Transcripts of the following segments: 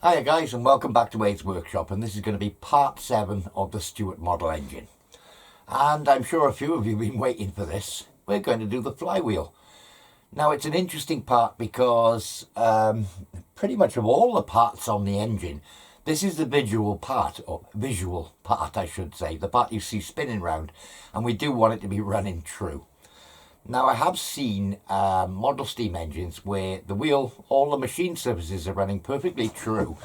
Hiya guys, and welcome back to Wade's Workshop, and this is going to be part 7 of the Stuart Model engine. And I'm sure a few of you have been waiting for this. We're going to do the flywheel. Now it's an interesting part because pretty much of all the parts on the engine, this is the visual part I should say, the part you see spinning round, and we do want it to be running true. Now I have seen model steam engines where the wheel, all the machine surfaces are running perfectly true,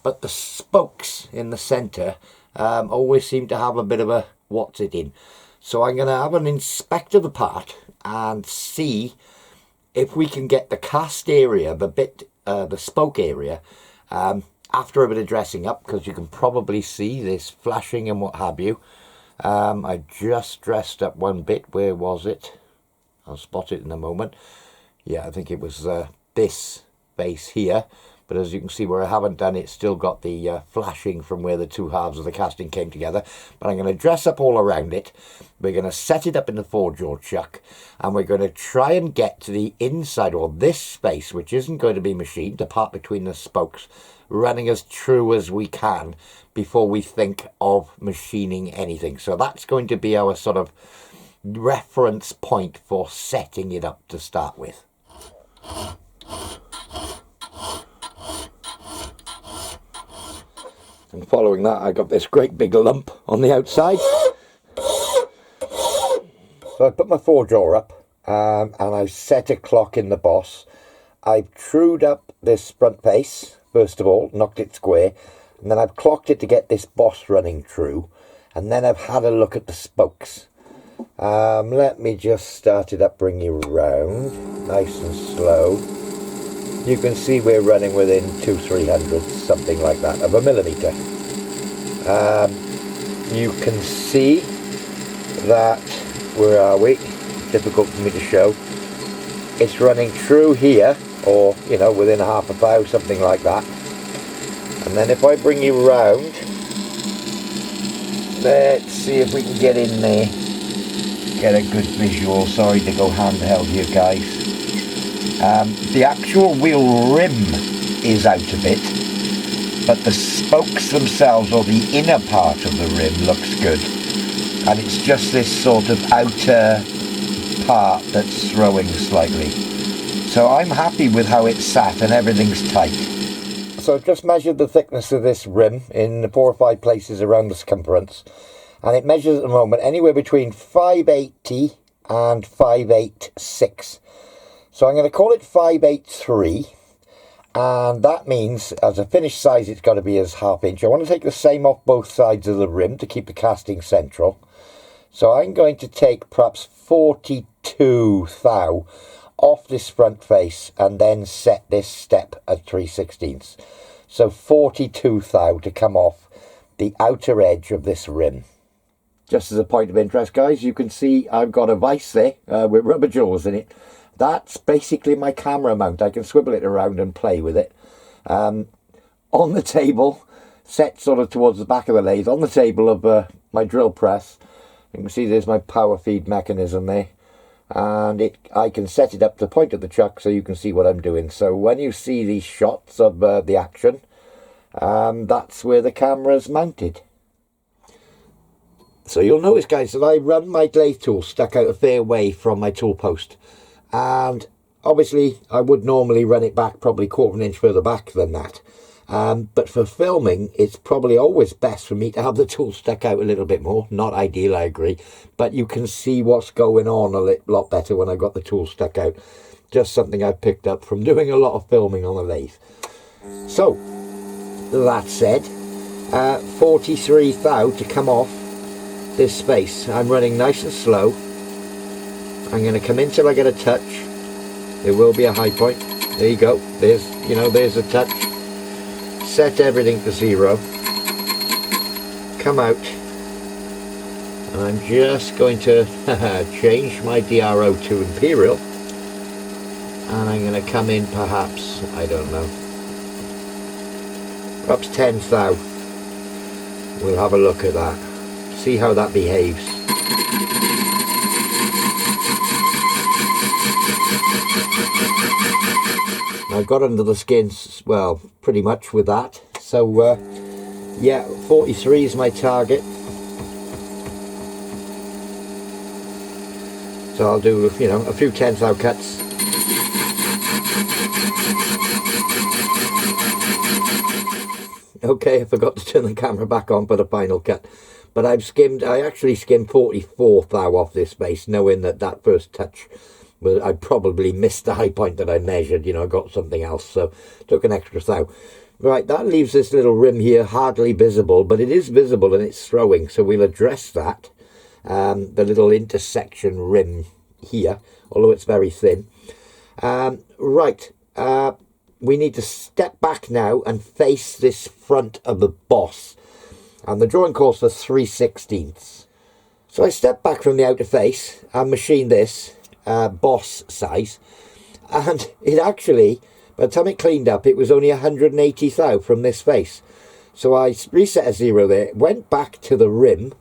but the spokes in the centre always seem to have a bit of a what's it in. So I'm going to have an inspect of the part and see if we can get the cast area, the spoke area, after a bit of dressing up, because you can probably see this flashing and what have you. I just dressed up one bit. Where was it? I'll spot it in a moment. Yeah, I think it was this base here, but as you can see where I haven't done it, still got the flashing from where the two halves of the casting came together. But I'm going to dress up all around it. We're going to set it up in the four-jaw chuck, and we're going to try and get to the inside, or this space, which isn't going to be machined, the part between the spokes, running as true as we can before we think of machining anything. So that's going to be our sort of reference point for setting it up to start with. And following that, I got this great big lump on the outside. So I put my four-jaw up and I've set a clock in the boss. I've trued up this front face, first of all, knocked it square, and then I've clocked it to get this boss running true, and then I've had a look at the spokes. Let me just start it up, bring you round, nice and slow. You can see we're running within 200-300, something like that, of a millimetre. You can see that, where are we? Difficult for me to show. It's running true here, or, you know, within half a bow, something like that. And then if I bring you round, let's see if we can get in there. Get a good visual. Sorry to go handheld here, guys. The actual wheel rim is out a bit, but the spokes themselves, or the inner part of the rim, looks good, and it's just this sort of outer part that's throwing slightly. So I'm happy with how it's sat and everything's tight. So I've just measured the thickness of this rim in 4 or 5 places around the circumference. And it measures at the moment anywhere between 580 and 586. So I'm going to call it 583. And that means, as a finished size, it's got to be as ½ inch. I want to take the same off both sides of the rim to keep the casting central. So I'm going to take perhaps 42 thou off this front face and then set this step at 3/16. So 42 thou to come off the outer edge of this rim. Just as a point of interest, guys, you can see I've got a vise there with rubber jaws in it. That's basically my camera mount. I can swivel it around and play with it. On the table, set sort of towards the back of the lathe, on the table of my drill press, you can see there's my power feed mechanism there. And I can set it up to the point of the chuck so you can see what I'm doing. So when you see these shots of the action, that's where the camera's mounted. So you'll notice, guys, that I run my lathe tool stuck out a fair way from my tool post. And obviously I would normally run it back probably 1/4 inch further back than that. But for filming, it's probably always best for me to have the tool stuck out a little bit more. Not ideal, I agree. But you can see what's going on a lot better when I've got the tool stuck out. Just something I've picked up from doing a lot of filming on the lathe. So, that said, 43 thou to come off this space. I'm running nice and slow. I'm going to come in till I get a touch. There will be a high point. There you go. There's a touch. Set everything to 0. Come out. And I'm just going to change my DRO to Imperial. And I'm going to come in perhaps, I don't know, perhaps 10 thou. We'll have a look at that. See how that behaves. I got under the skins, well, pretty much with that. So yeah, 43 is my target. So I'll do, you know, a few 10th cuts. Okay, I forgot to turn the camera back on for the final cut. But I actually skimmed 44 thou off this base, knowing that that first touch, I probably missed the high point that I measured, you know, I got something else, so took an extra thou. Right, that leaves this little rim here hardly visible, but it is visible and it's throwing, so we'll address that. The little intersection rim here, although it's very thin. Right, we need to step back now and face this front of the boss. And the drawing calls for 3/16. So I step back from the outer face and machine this boss size. And it actually, by the time it cleaned up, it was only 180 thou from this face. So I reset a 0 there, went back to the rim,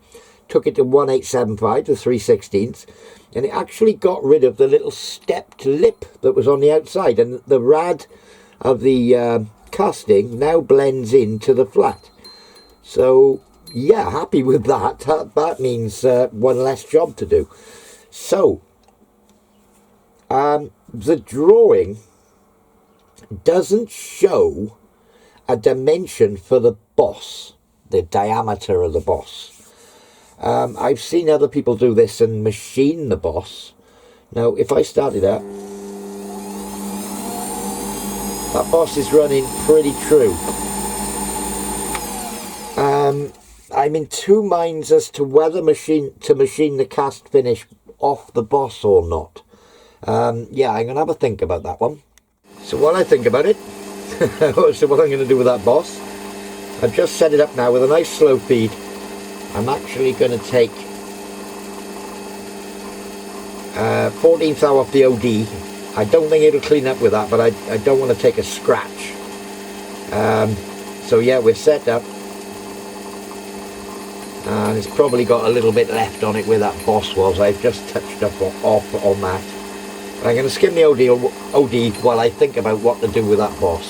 took it to 1875 to 3/16, and it actually got rid of the little stepped lip that was on the outside, and the rad of the casting now blends into the flat. So yeah, happy with that. That means one less job to do. So the drawing doesn't show a dimension for the boss, the diameter of the boss. I've seen other people do this and machine the boss. Now if I started up, that boss is running pretty true. I'm in two minds as to whether to machine the cast finish off the boss or not. Yeah, I'm going to have a think about that one. So while I think about it, so what I'm going to do with that boss, I've just set it up now with a nice slow feed. I'm actually going to take 14 thou off the OD. I don't think it'll clean up with that, but I don't want to take a scratch. So yeah, we're set up. And it's probably got a little bit left on it where that boss was. I've just touched up off on that. I'm going to skim the OD while I think about what to do with that boss.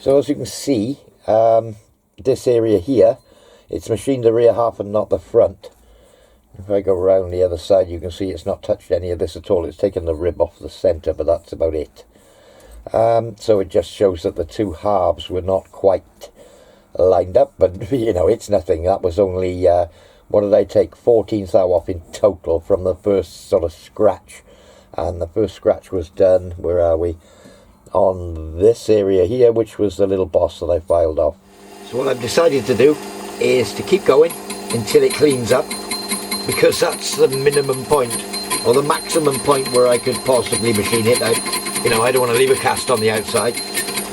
So as you can see, this area here, it's machined the rear half and not the front. If I go around the other side, you can see it's not touched any of this at all. It's taken the rib off the centre, but that's about it. So it just shows that the two halves were not quite lined up, but you know, it's nothing. That was only, what did I take? 14 thou off in total from the first sort of scratch. And the first scratch was done, where are we? On this area here, which was the little boss that I filed off. So what I've decided to do is to keep going until it cleans up, because that's the minimum point, or the maximum point where I could possibly machine it. You know, I don't want to leave a cast on the outside,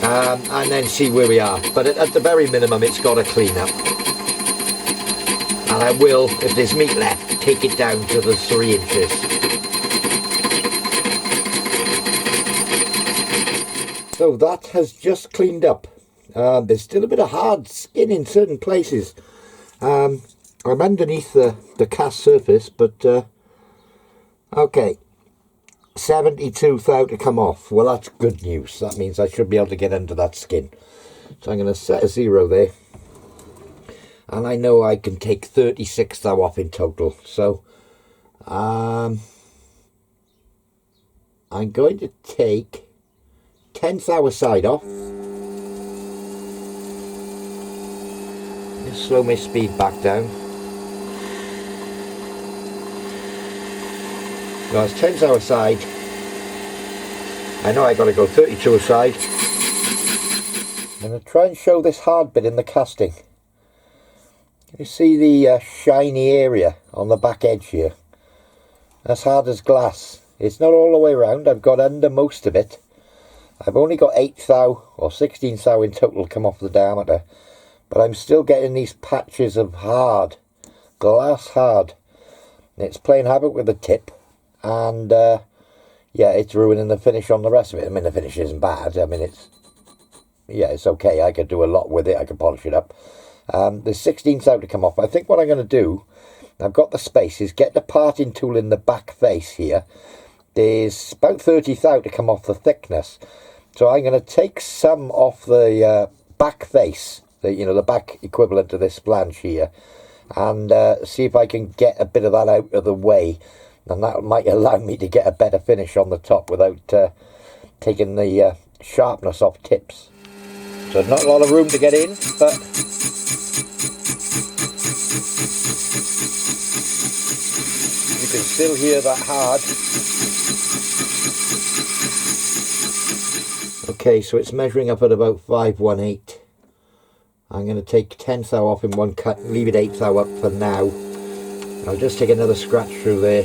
and then see where we are. But at the very minimum, it's got to clean up. And I will, if there's meat left, take it down to the 3 inches. So that has just cleaned up. There's still a bit of hard skin in certain places. I'm underneath the cast surface, but okay, 72 thou to come off. Well, that's good news. That means I should be able to get under that skin. So I'm going to set a 0 there, and I know I can take 36 thou off in total. So I'm going to take 10 thou a side off. Just slow my speed back down. Now it's 10 thou a side. I know I got to go 32 a side. I'm going to try and show this hard bit in the casting. You see the shiny area on the back edge here? That's hard as glass. It's not all the way around. I've got under most of it. I've only got 8 thou or 16 thou in total come off the diameter, but I'm still getting these patches of hard, glass hard. It's playing havoc with the tip, and yeah, it's ruining the finish on the rest of it. I mean, the finish isn't bad. I mean, it's okay. I could do a lot with it. I could polish it up. There's 16 thou to come off. I think what I'm going to do I've got the spaces. Get the parting tool in the back face here. There's about 30 thou to come off the thickness. So I'm going to take some off the back face, the back equivalent to this flange here, and see if I can get a bit of that out of the way. And that might allow me to get a better finish on the top without taking the sharpness off tips. So not a lot of room to get in, but you can still hear that hard. Okay, so it's measuring up at about 518. I'm going to take 10 thou off in one cut and leave it 8 thou up for now. I'll just take another scratch through there.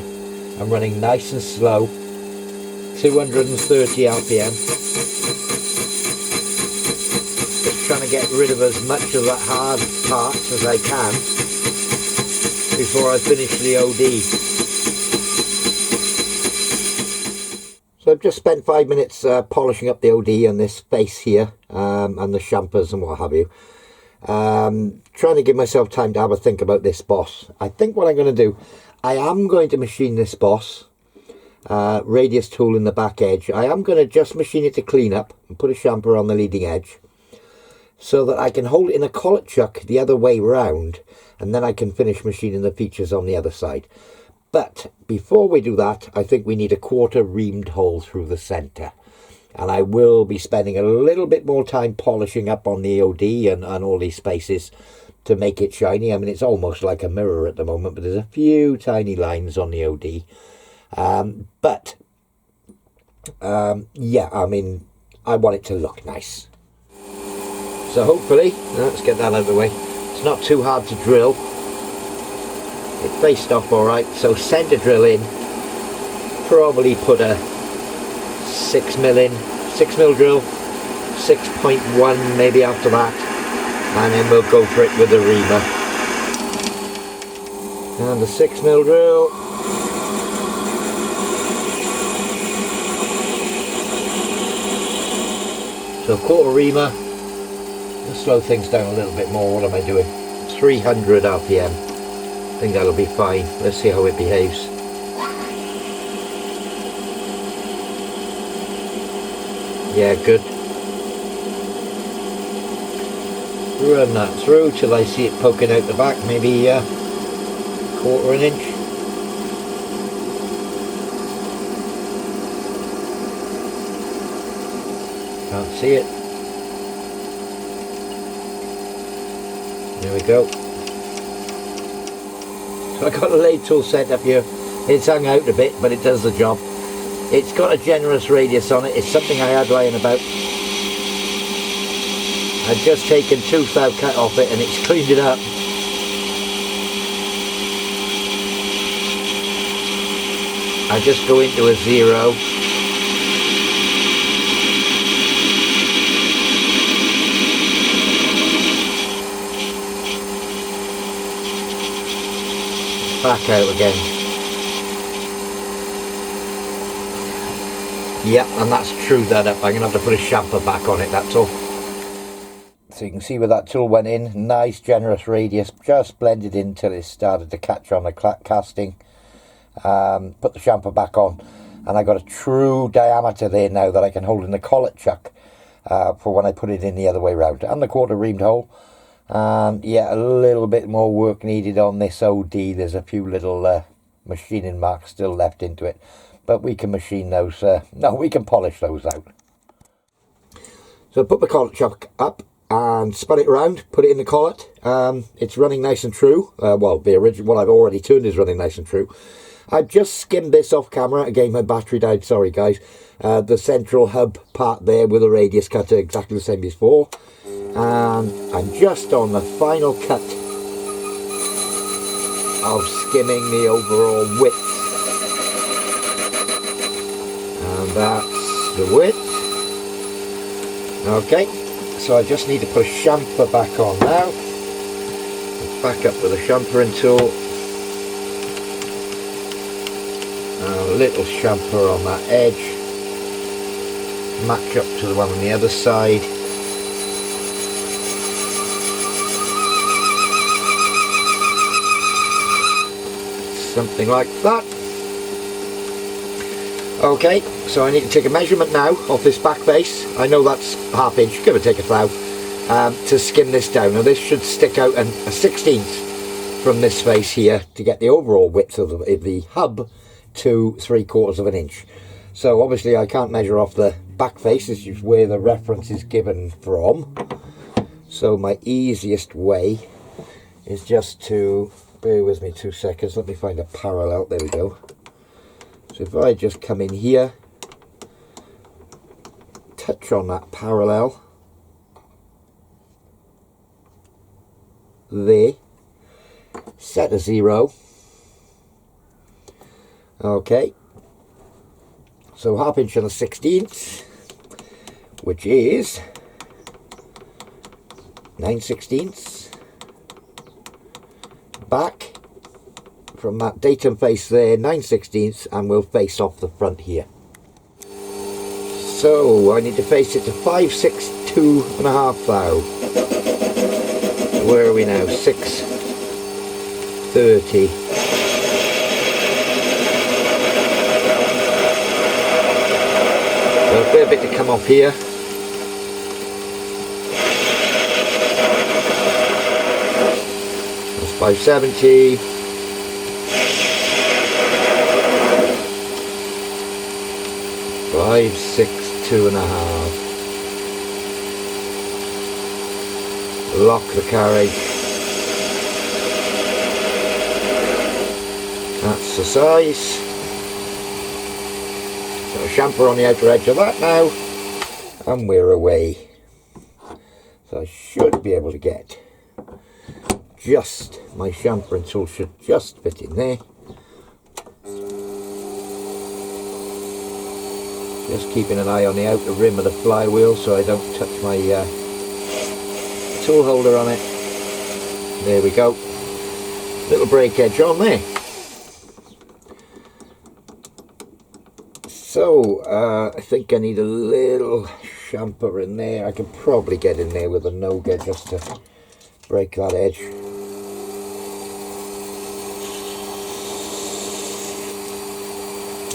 I'm running nice and slow, 230 RPM. Just trying to get rid of as much of that hard part as I can before I finish the OD. So I've just spent 5 minutes polishing up the OD on this face here, and the champers and what have you. Trying to give myself time to have a think about this boss. I think what I'm going to do, I am going to machine this boss, radius tool in the back edge. I am going to just machine it to clean up and put a chamfer on the leading edge so that I can hold it in a collet chuck the other way round, and then I can finish machining the features on the other side. But before we do that, I think we need a 1/4 reamed hole through the centre. And I will be spending a little bit more time polishing up on the OD and all these spaces to make it shiny. I mean, it's almost like a mirror at the moment, but there's a few tiny lines on the OD. Yeah, I mean, I want it to look nice. So hopefully, let's get that out of the way. It's not too hard to drill. It faced off all right, so centre drill in. Probably put a 6 mil drill, 6.1 maybe after that, and then we'll go for it with the reamer. And the 6 mil drill. So 1/4 reamer. Let's slow things down a little bit more. What am I doing? 300 RPM. I think that'll be fine. Let's see how it behaves. Yeah, good. Run that through till I see it poking out the back, maybe 1/4 inch. Can't see it. There we go. So I got a lathe tool set up here. It's hung out a bit, but it does the job. It's got a generous radius on it. It's something I had lying about. I've just taken 2 thou cut off it and it's cleaned it up. I just go into a 0. Back out again. Yep, and that's trued that up. I'm going to have to put a chamfer back on it, that's all. So you can see where that tool went in. Nice generous radius, just blended in till it started to catch on the casting. Put the chamfer back on, and I got a true diameter there now that I can hold in the collet chuck for when I put it in the other way round. And the 1/4 reamed hole. Yeah, a little bit more work needed on this OD. There's a few little machining marks still left into it, but we can machine those. No, we can polish those out. So I put the collet chuck up and spun it around, put it in the collet. It's running nice and true. Well, the original one I've already turned is running nice and true. I've just skimmed this off camera. Again, my battery died, sorry guys. The central hub part there with a radius cutter, exactly the same as before. And I'm just on the final cut of skimming the overall width. And that's the width. Okay, so I just need to put a chamfer back on now. Back up with a chamfering tool. And a little chamfer on that edge. Match up to the one on the other side. something like that. Okay, so I need to take a measurement now of this back face. I know that's ½ inch, give or take a thou, to skim this down. Now this should stick out a 1/16 from this face here to get the overall width of the hub to 3/4 of an inch. So obviously I can't measure off the back face, this is where the reference is given from. So my easiest way is just to, bear with me 2 seconds, let me find a parallel, there we go. So if I just come in here, touch on that parallel, there, set a 0, okay, so ½ inch and a 1/16, which is 9/16, back from that datum face there, 9/16, and we'll face off the front here. So I need to face it to 562.5 thou. Where are we now? 630. So a fair bit to come off here. That's 570. 562.5. Lock the carriage. That's the size. So chamfer on the outer edge of that now, and we're away. So I should be able to get just, my chamfering tool should just fit in there. Just keeping an eye on the outer rim of the flywheel so I don't touch my tool holder on it. There we go. Little brake edge on there. So I think I need a little chamfer in there. I can probably get in there with a noga just to break that edge.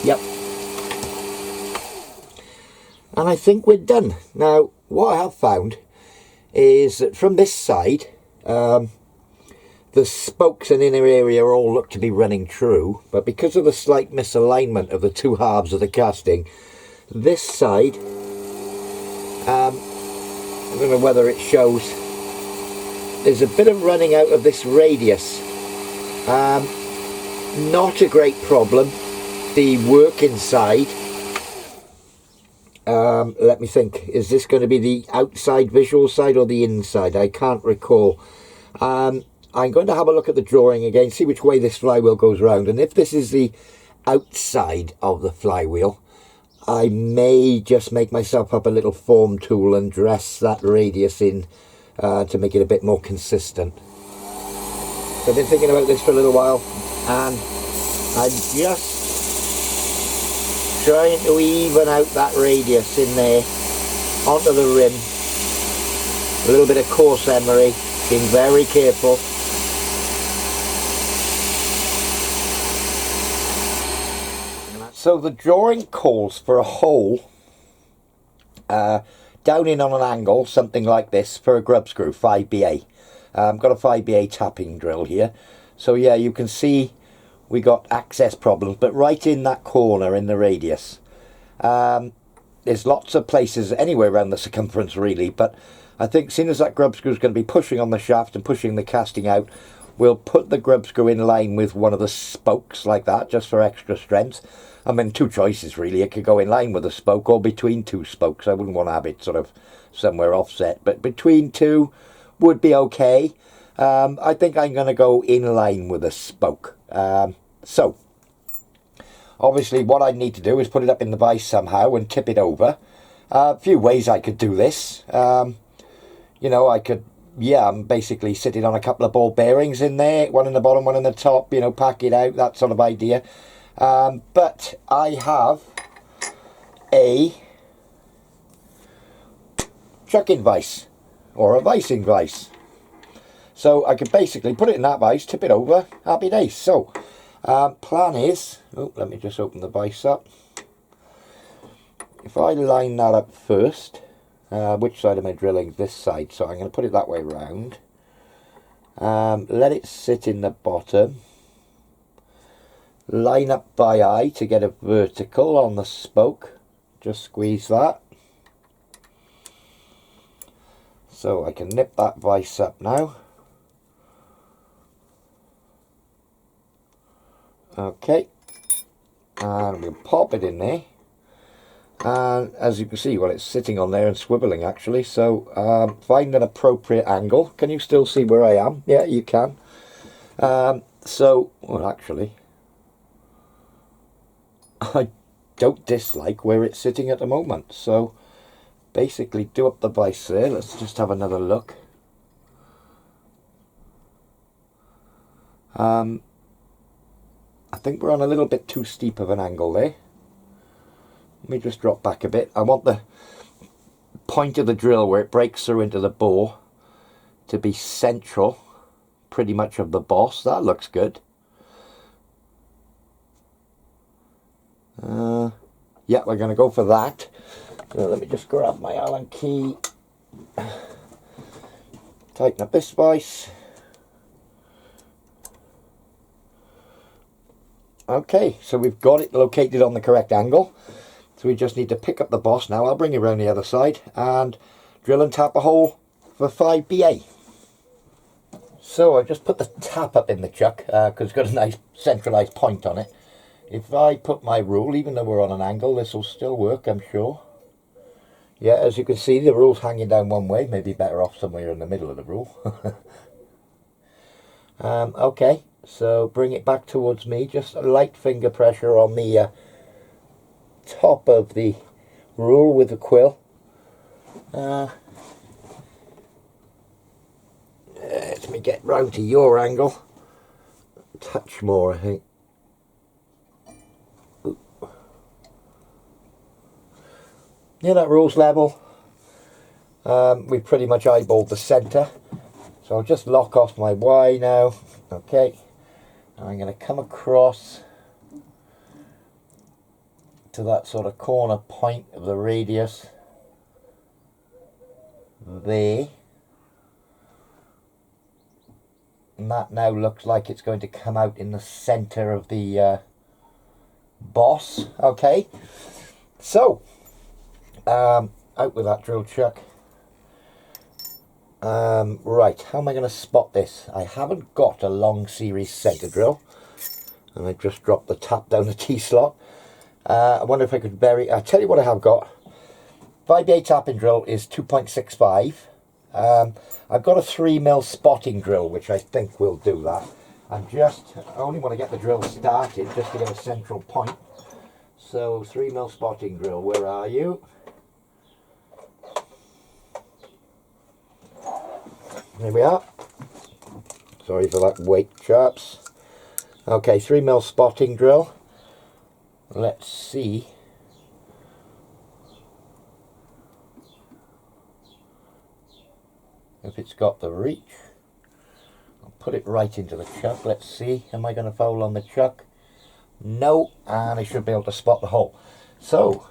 Yep. And I think we're done. Now, what I have found is that from this side, the spokes and inner area all look to be running true, but because of the slight misalignment of the two halves of the casting, this side, I don't know whether it shows, there's a bit of running out of this radius. Not a great problem. The work inside, let me think, is this going to be the outside visual side or the inside? I can't recall. I'm going to have a look at the drawing again, see which way this flywheel goes round, and if this is the outside of the flywheel, I may just make myself up a little form tool and dress that radius in to make it a bit more consistent. So I've been thinking about this for a little while, and I'm just trying to even out that radius in there onto the rim. A little bit of coarse emery, being very careful. So the drawing calls for a hole down in on an angle, something like this, for a grub screw, 5BA. Got a 5BA tapping drill here. So yeah, you can see we got access problems, but right in that corner in the radius. There's lots of places anywhere around the circumference really, but I think seeing as that grub screw is going to be pushing on the shaft and pushing the casting out, we'll put the grub screw in line with one of the spokes like that, just for extra strength. I mean, two choices really. It could go in line with a spoke or between two spokes. I wouldn't want to have it sort of somewhere offset, but between two would be okay. I think I'm going to go in line with a spoke. So obviously what I need to do is put it up in the vise somehow and tip it over. A few ways I could do this. You know, I could, yeah, I'm basically sitting on a couple of ball bearings in there, one in the bottom, one in the top, you know, pack it out, that sort of idea. But I have a chuck-in vise, or a vicing vise. So I could basically put it in that vise, tip it over, happy days. So Plan is, oh, let me just open the vise up. If I line that up first, which side am I drilling? This side, so I'm going to put it that way round. Let it sit in the bottom. Line up by eye to get a vertical on the spoke. Just squeeze that. So I can nip that vise up now. Okay. And we'll pop it in there. And as you can see, well, it's sitting on there and swiveling actually. So find an appropriate angle. Can you still see where I am? Yeah, you can. Well, actually, I don't dislike where it's sitting at the moment. So basically do up the vise there. Let's just have another look. I think we're on a little bit too steep of an angle there. Let me just drop back a bit. I want the point of the drill where it breaks through into the bore to be central, pretty much of the boss. That looks good. Yeah, we're going to go for that. So let me just grab my Allen key. Tighten up this vise. Okay, so we've got it located on the correct angle. So we just need to pick up the boss now. I'll bring you around the other side and drill and tap a hole for 5BA. So I just put the tap up in the chuck because it's got a nice centralized point on it. If I put my rule, even though we're on an angle, this will still work, I'm sure. Yeah, as you can see, the rule's hanging down one way. Maybe better off somewhere in the middle of the rule. Okay, so bring it back towards me. Just a light finger pressure on the top of the rule with the quill. Let me get round to your angle. A touch more, I think. Yeah, that rule's level. We've pretty much eyeballed the centre. So I'll just lock off my Y now. Okay. And I'm going to come across to that sort of corner point of the radius. There. And that now looks like it's going to come out in the centre of the boss. Okay. So, out with that drill chuck. Right, how am I going to spot this? I haven't got a long series centre drill, and I just dropped the tap down the T-slot. I wonder if I could bury. I'll tell you what I have got. 5BA tapping drill is 2.65. I've got a 3mm spotting drill, which I think will do that. I only want to get the drill started just to get a central point. So 3mm spotting drill, where are you? Here we are. Sorry for that weight, chaps. Okay, 3mm spotting drill. Let's see. If it's got the reach. I'll put it right into the chuck. Let's see. Am I going to foul on the chuck? No. And I should be able to spot the hole. So,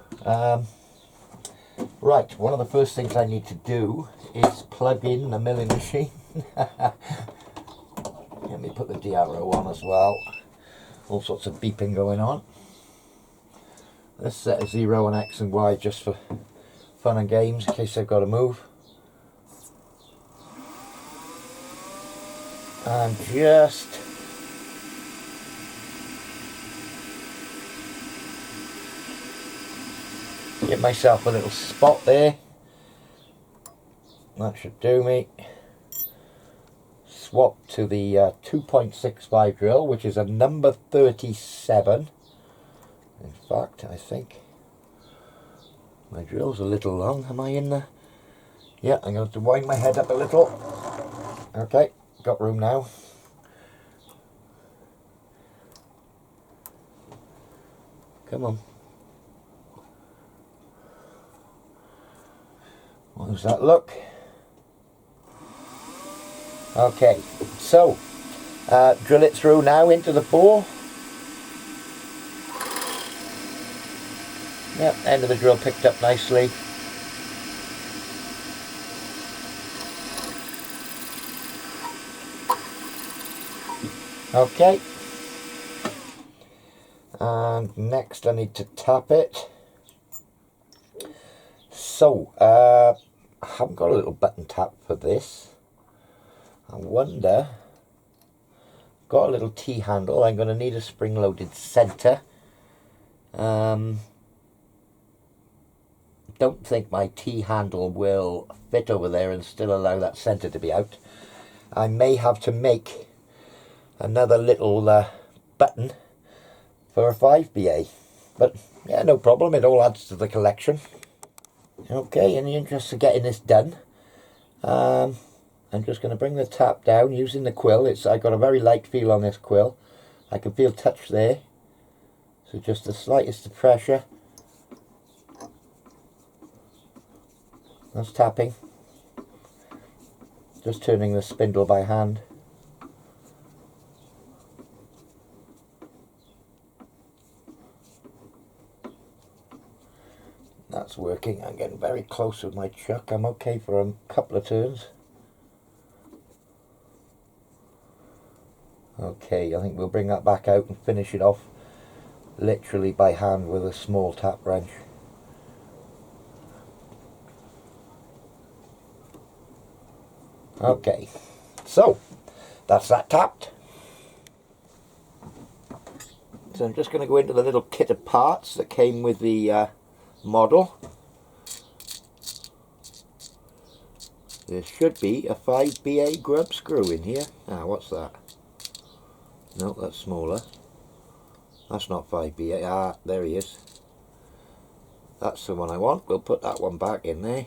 right, one of the first things I need to do is plug in the milling machine. Let me put the DRO on as well. All sorts of beeping going on. Let's set a 0 and X and Y just for fun and games in case they've got to move. And just give myself a little spot there. That should do me. Swap to the 2.65 drill, which is a number 37. In fact, I think my drill's a little long. Am I in there? Yeah, I'm going to have to wind my head up a little. Okay, got room now. Come on. What does that look? Okay, so drill it through now into the bore. Yep, end of the drill picked up nicely. Okay. And next I need to tap it. So, I haven't got a little button tap for this. I wonder, got a little T-handle. I'm going to need a spring-loaded centre. Don't think my T-handle will fit over there and still allow that centre to be out. I may have to make another little button for a 5BA, but yeah, no problem, it all adds to the collection. Okay, in the interest of getting this done, I'm just going to bring the tap down using the quill. I got a very light feel on this quill. I can feel touch there, so just the slightest of pressure. That's tapping. Just turning the spindle by hand. That's working. I'm getting very close with my chuck. I'm okay for a couple of turns. Okay, I think we'll bring that back out and finish it off literally by hand with a small tap wrench. Okay, so that's that tapped. So I'm just going to go into the little kit of parts that came with the model. There should be a 5BA grub screw in here. Ah, what's that? No, that's smaller. That's not 5BA. Ah, there he is. That's the one I want. We'll put that one back in there.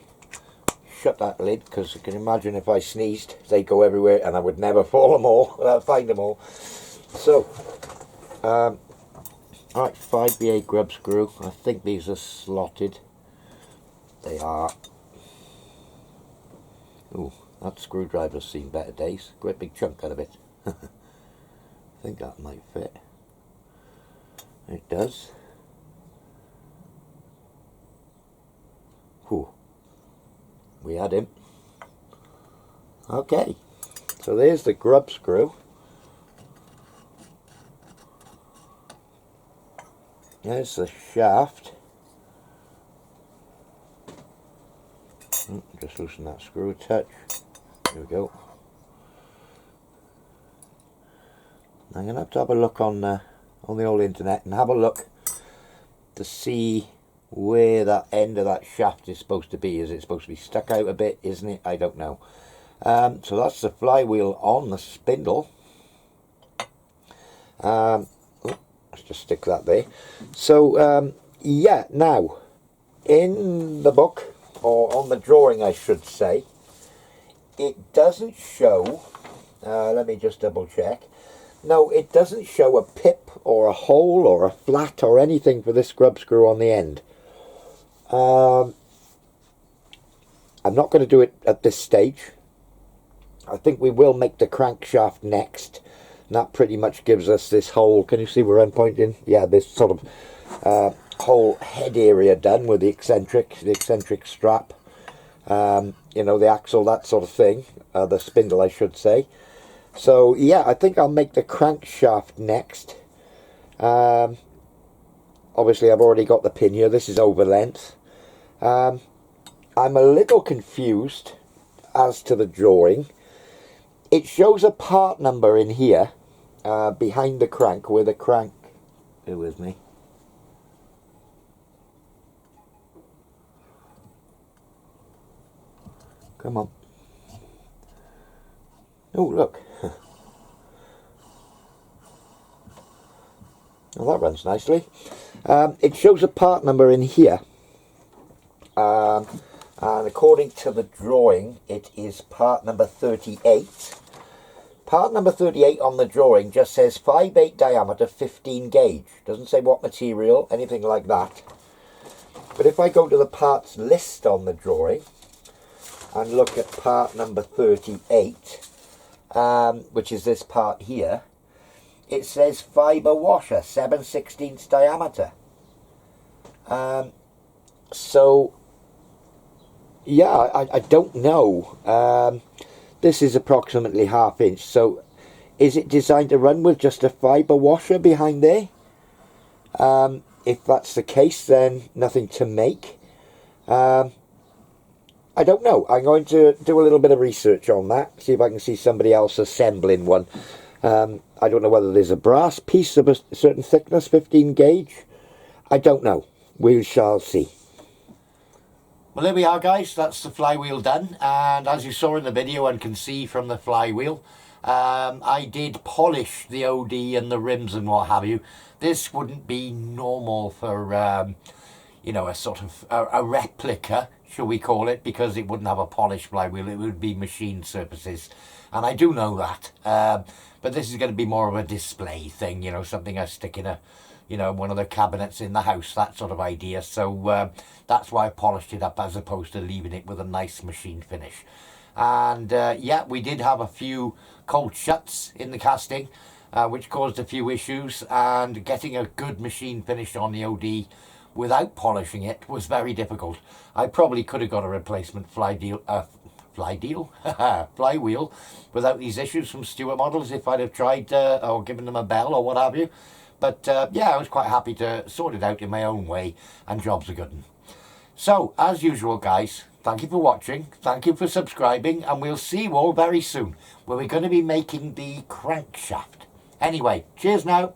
Shut that lid, because you can imagine if I sneezed, they'd go everywhere and I would never find them all. So, alright, 5BA grub screw. I think these are slotted. They are. Ooh, that screwdriver's seen better days. Great big chunk out of it. I think that might fit. It does. Whew. We had him. Okay, so there's the grub screw. There's the shaft. Just loosen that screw a touch. There we go. I'm going to have a look on the old internet and have a look to see where that end of that shaft is supposed to be. Is it supposed to be stuck out a bit? Isn't it? I don't know. So that's the flywheel on the spindle. Let's just stick that there. So yeah, now in the book, or on the drawing I should say, it doesn't show, let me just double check. No, it doesn't show a pip or a hole or a flat or anything for this grub screw on the end. I'm not going to do it at this stage. I think we will make the crankshaft next. And that pretty much gives us this whole, can you see where I'm pointing? Yeah, this sort of whole head area done with the eccentric strap. You know, the axle, that sort of thing. The spindle, I should say. So, yeah, I think I'll make the crankshaft next. Obviously, I've already got the pin here. This is over length. I'm a little confused as to the drawing. It shows a part number in here, behind the crank, where the crank... Bear with me. Come on. Oh, look. Well, that runs nicely. It shows a part number in here. And according to the drawing, it is part number 38. Part number 38 on the drawing just says 5/8 diameter, 15 gauge. Doesn't say what material, anything like that. But if I go to the parts list on the drawing and look at part number 38, which is this part here, it says fibre washer, 7/16 diameter. So yeah, I don't know. This is approximately 1/2 inch, so is it designed to run with just a fibre washer behind there? If that's the case, then nothing to make. I don't know. I'm going to do a little bit of research on that, see if I can see somebody else assembling one. I don't know whether there's a brass piece of a certain thickness, 15 gauge. I don't know. We shall see. Well, there we are, guys. That's the flywheel done. And as you saw in the video and can see from the flywheel, I did polish the OD and the rims and what have you. This wouldn't be normal for, you know, a sort of a replica, shall we call it, because it wouldn't have a polished flywheel. It would be machined surfaces. And I do know that. But this is going to be more of a display thing, you know, something I stick in a, you know, one of the cabinets in the house, that sort of idea. So that's why I polished it up as opposed to leaving it with a nice machine finish. And yeah, we did have a few cold shuts in the casting, which caused a few issues, and getting a good machine finish on the OD without polishing it was very difficult. I probably could have got a replacement flywheel without these issues from Stuart Models if I'd have tried or given them a bell or what have you. But yeah, I was quite happy to sort it out in my own way, and job's a good one. So, as usual, guys, thank you for watching, thank you for subscribing, and we'll see you all very soon, where we're going to be making the crankshaft. Anyway, cheers now.